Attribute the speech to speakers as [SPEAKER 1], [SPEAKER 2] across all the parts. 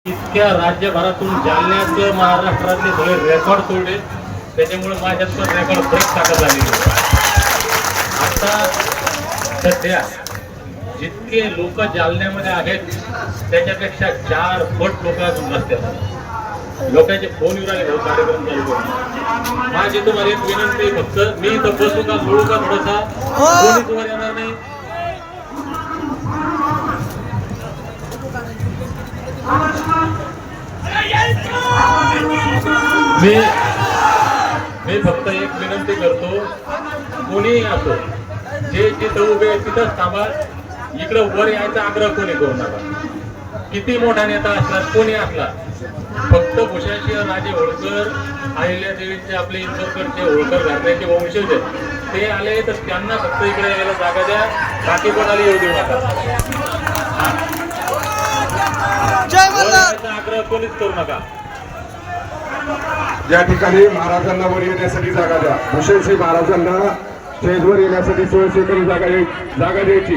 [SPEAKER 1] इतक्या राज्यभरातून जालन्यात महाराष्ट्रातले सगळे रेकॉर्ड तोडले. त्याच्यामुळे माझ्यात पण रेकॉर्ड ब्रेक ताकद झाली. आता सध्या जितके लोक जालन्यामध्ये आहेत त्याच्यापेक्षा 4 पट लोक अजून नसतात. लोकांचे फोन येऊन राहिले कार्यक्रम चालू करून. माझी तुम्हाला एक विनंती, फक्त मी इथं बसू का सोडू का थोडासा, कोणी तुम्हाला येणार नाही. मी फक्त एक विनंती करतो, कोणी असो, जे जिथं उभे तिथंच थांबा. इकडं वर यायचा आग्रह कोणी करू नका. किती मोठा नेता असला, कोणी असला, फक्त भूषणसिंह राजे होळकर, अहिल्या देवीचे आपले इंदोरकडचे होळकर घराण्याचे वंशज ते आले तर त्यांना फक्त इकडे यायला जागा द्या. बाकी कोणाला येऊ देऊ नका. आग्रह कोणीच करू नका.
[SPEAKER 2] या ठिकाणी महाराजांना वर येण्यासाठी जागा द्या. भूषणसिंह महाराजांना स्टेजवर येण्यासाठी सोयीची जागा द्यायची.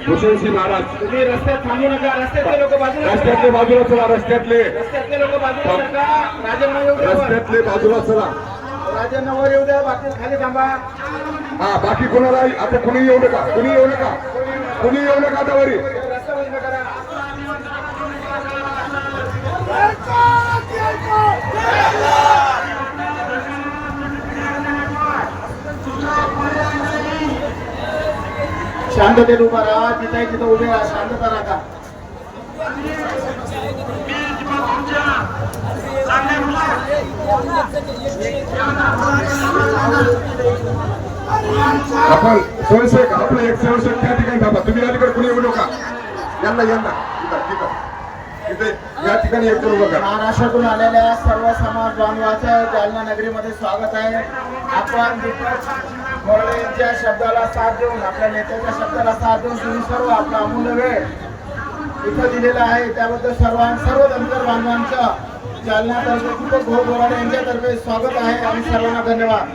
[SPEAKER 2] भूषणसिंह महाराज
[SPEAKER 3] तुम्ही रस्त्यात थांबू नका.
[SPEAKER 2] रस्त्यातले बाजूला चला. रस्त्यातले
[SPEAKER 3] लोक बाजूला सरका. राजांना येऊ द्या.
[SPEAKER 2] रस्त्यातले बाजूला चला.
[SPEAKER 3] राजांना वर येऊ द्या. बाकी खाली थांबा.
[SPEAKER 2] हा, बाकी कोणाला आता कुणी येऊ नका. कुणी येऊ नका आता वरी.
[SPEAKER 3] रस्ता बंद करा. शांततेत उभा राहा. तिथं उभे राहा. शांतता राखा.
[SPEAKER 2] आपण स्वयंसेवक आपलं एक स्वयंसेवक त्या ठिकाणी थांबा. तुम्ही अलीकडे कुणी येऊ नका. यांना इथे या ठिकाणी एक करू बघा.
[SPEAKER 3] महाराष्ट्रातून आलेल्या सर्व समाज बांधवांचं जालना नगरीमध्ये स्वागत आहे. आपण दीपक मोरळे यांच्या शब्दाला साथ देऊन, आपल्या नेत्याच्या शब्दाला साथ देऊन तुम्ही सर्व आपला अमूल्य वेळ इथं दिलेला आहे. त्याबद्दल सर्व धनगर बांधवांचं जालन्यातर्फे दीपक भाऊ बोराडे यांच्यातर्फे स्वागत आहे आणि सर्वांना धन्यवाद.